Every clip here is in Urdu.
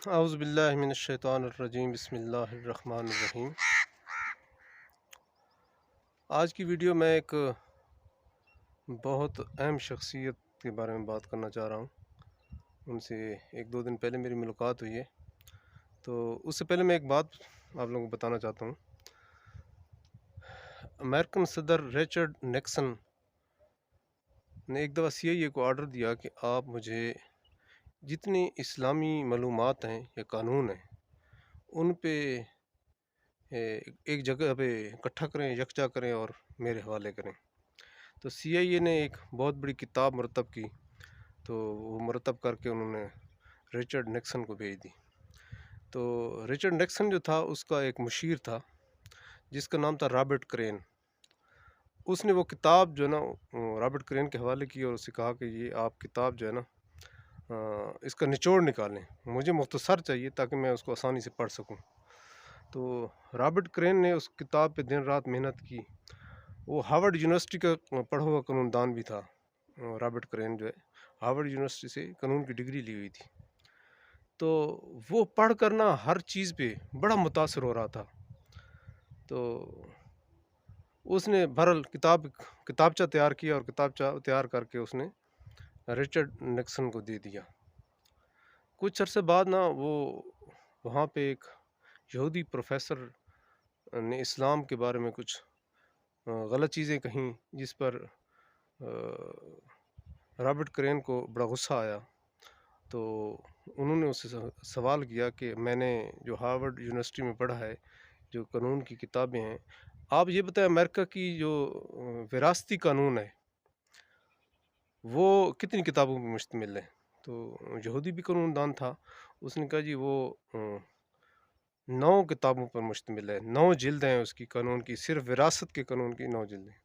اعوذ باللہ من الشیطان الرجیم، بسم اللہ الرحمن الرحیم۔ آج کی ویڈیو میں ایک بہت اہم شخصیت کے بارے میں بات کرنا چاہ رہا ہوں۔ ان سے ایک دو دن پہلے میری ملاقات ہوئی ہے، تو اس سے پہلے میں ایک بات آپ لوگوں کو بتانا چاہتا ہوں۔ امریکن صدر رچرڈ نکسن نے ایک دفعہ CIA کو آرڈر دیا کہ آپ مجھے جتنی اسلامی معلومات ہیں یا قانون ہیں ان پہ ایک جگہ پہ اکٹھا کریں، یکجا کریں اور میرے حوالے کریں۔ تو CIA نے ایک بہت بڑی کتاب مرتب کی، تو وہ مرتب کر کے انہوں نے رچرڈ نکسن کو بھیج دی۔ تو رچرڈ نکسن جو تھا اس کا ایک مشیر تھا جس کا نام تھا رابرٹ کرین۔ اس نے وہ کتاب جو ہے نا رابرٹ کرین کے حوالے کی اور اسے کہا کہ یہ آپ کتاب جو ہے نا اس کا نچوڑ نکالیں، مجھے مختصر چاہیے تاکہ میں اس کو آسانی سے پڑھ سکوں۔ تو رابرٹ کرین نے اس کتاب پہ دن رات محنت کی۔ وہ ہارورڈ یونیورسٹی کا پڑھا ہوا قانون دان بھی تھا۔ رابرٹ کرین جو ہے ہارورڈ یونیورسٹی سے قانون کی ڈگری لی ہوئی تھی۔ تو وہ پڑھ کر نا ہر چیز پہ بڑا متاثر ہو رہا تھا۔ تو اس نے بہرحال کتابچہ تیار کیا اور کتابچہ تیار کر کے اس نے رچرڈ نکسن کو دے دیا۔ کچھ عرصے بعد نا وہ وہاں پہ ایک یہودی پروفیسر نے اسلام کے بارے میں کچھ غلط چیزیں کہیں، جس پر رابرٹ کرین کو بڑا غصہ آیا۔ تو انہوں نے اس سے سوال کیا کہ میں نے جو ہارورڈ یونیورسٹی میں پڑھا ہے، جو قانون کی کتابیں ہیں، آپ یہ بتائیں امریکہ کی جو وراثتی قانون ہے وہ کتنی کتابوں پہ مشتمل ہے؟ تو یہودی بھی قانون دان تھا، اس نے کہا جی وہ 9 کتابوں پر مشتمل ہے، 9 جلد ہیں اس کی قانون کی، صرف وراثت کے قانون کی 9 جلدیں۔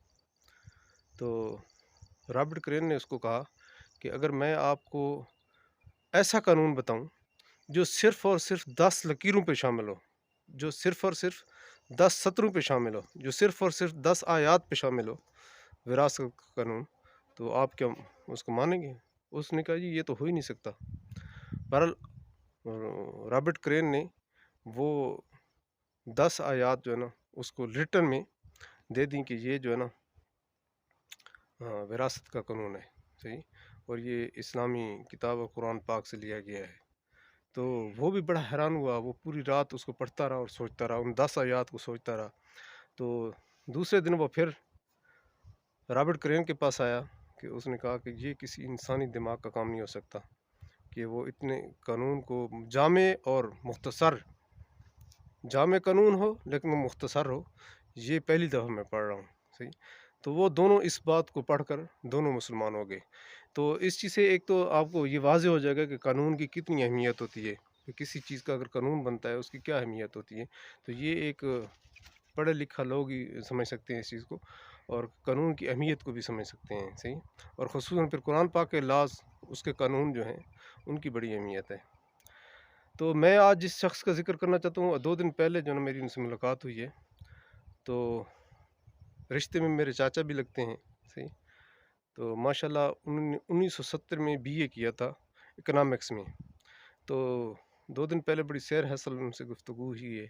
تو رابرٹ کرین نے اس کو کہا کہ اگر میں آپ کو ایسا قانون بتاؤں جو صرف اور صرف 10 لکیروں پہ شامل ہو، جو صرف اور صرف 10 سطروں پہ شامل ہو، جو صرف اور صرف 10 آیات پہ شامل ہو، وراثت کا قانون، تو آپ کیا اس کو مانیں گے؟ اس نے کہا جی یہ تو ہو ہی نہیں سکتا۔ بہرحال رابرٹ کرین نے وہ 10 آیات جو ہے نا اس کو ریٹن میں دے دیں کہ یہ جو ہے نا وراثت کا قانون ہے، صحیح، اور یہ اسلامی کتاب اور قرآن پاک سے لیا گیا ہے۔ تو وہ بھی بڑا حیران ہوا، وہ پوری رات اس کو پڑھتا رہا اور سوچتا رہا، ان 10 آیات کو سوچتا رہا۔ تو دوسرے دن وہ پھر رابرٹ کرین کے پاس آیا کہ اس نے کہا کہ یہ کسی انسانی دماغ کا کام نہیں ہو سکتا کہ وہ اتنے قانون کو جامع اور مختصر، جامع قانون ہو لیکن وہ مختصر ہو، یہ پہلی دفعہ میں پڑھ رہا ہوں، صحیح۔ تو وہ دونوں اس بات کو پڑھ کر دونوں مسلمان ہو گئے۔ تو اس چیز سے ایک تو آپ کو یہ واضح ہو جائے گا کہ قانون کی کتنی اہمیت ہوتی ہے، کہ کسی چیز کا اگر قانون بنتا ہے اس کی کیا اہمیت ہوتی ہے۔ تو یہ ایک پڑھے لکھا لوگ ہی سمجھ سکتے ہیں اس چیز کو، اور قانون کی اہمیت کو بھی سمجھ سکتے ہیں، صحیح۔ اور خصوصاً پھر قرآن پاک کے لاز، اس کے قانون جو ہیں ان کی بڑی اہمیت ہے۔ تو میں آج جس شخص کا ذکر کرنا چاہتا ہوں، 2 دن پہلے جو نا میری ان سے ملاقات ہوئی ہے، تو رشتے میں میرے چاچا بھی لگتے ہیں، صحیح۔ تو ماشاءاللہ انہوں نے 1970 میں BA کیا تھا اکنامکس میں۔ تو 2 دن پہلے بڑی سیر حاصل ان سے گفتگو ہوئی ہے،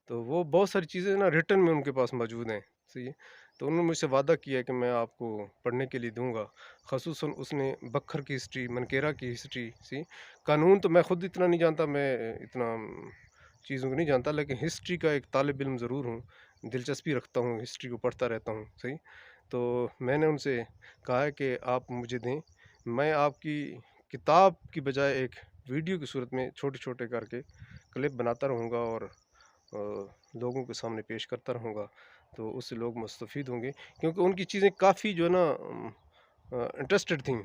تو وہ بہت ساری چیزیں نا ریٹن میں ان کے پاس موجود ہیں، صحیح۔ تو انہوں نے مجھ سے وعدہ کیا ہے کہ میں آپ کو پڑھنے کے لیے دوں گا، خصوصاً اس نے بکھر کی ہسٹری، منکیرا کی ہسٹری، صحیح۔ قانون تو میں خود اتنا نہیں جانتا، میں اتنا چیزوں کو نہیں جانتا، لیکن ہسٹری کا ایک طالب علم ضرور ہوں، دلچسپی رکھتا ہوں، ہسٹری کو پڑھتا رہتا ہوں، صحیح۔ تو میں نے ان سے کہا ہے کہ آپ مجھے دیں، میں آپ کی کتاب کی بجائے ایک ویڈیو کی صورت میں چھوٹے چھوٹے کر کے کلپ بناتا رہوں گا اور لوگوں کے سامنے پیش کرتا رہوں گا، تو اس سے لوگ مستفید ہوں گے، کیونکہ ان کی چیزیں کافی جو ہے نا انٹرسٹڈ تھیں۔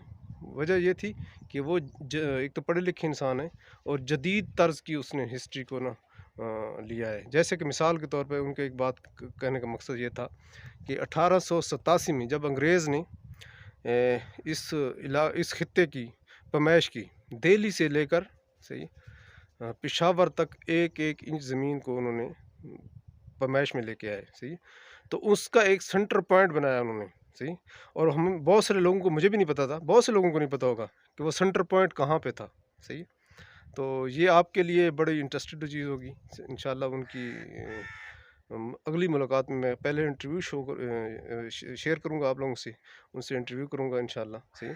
وجہ یہ تھی کہ وہ ایک تو پڑھے لکھے انسان ہیں اور جدید طرز کی اس نے ہسٹری کو نا لیا ہے۔ جیسے کہ مثال کے طور پہ ان کا ایک بات کہنے کا مقصد یہ تھا کہ 1887 میں جب انگریز نے اس خطے کی پیمائش کی، دہلی سے لے کر، صحیح، پشاور تک ایک ایک انچ زمین کو انہوں نے پیمائش میں لے کے آئے، صحیح۔ تو اس کا ایک سینٹر پوائنٹ بنایا انہوں نے، صحیح۔ اور ہم بہت سارے لوگوں کو، مجھے بھی نہیں پتا تھا، بہت سے لوگوں کو نہیں پتا ہوگا کہ وہ سینٹر پوائنٹ کہاں پہ تھا، صحیح۔ تو یہ آپ کے لیے بڑی انٹرسٹڈ چیز ہوگی انشاءاللہ ان کی اگلی ملاقات میں پہلے انٹرویو شیئر کروں گا آپ لوگوں سے، ان سے انٹرویو کروں گا انشاءاللہ صحیح،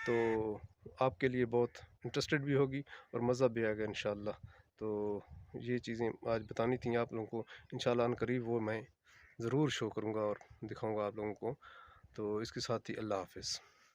تو آپ کے لیے بہت انٹرسٹڈ بھی ہوگی اور مزہ بھی آئے گا انشاءاللہ۔ تو یہ چیزیں آج بتانی تھیں آپ لوگوں کو، انشاءاللہ ان قریب وہ میں ضرور شو کروں گا اور دکھاؤں گا آپ لوگوں کو۔ تو اس کے ساتھ ہی اللہ حافظ۔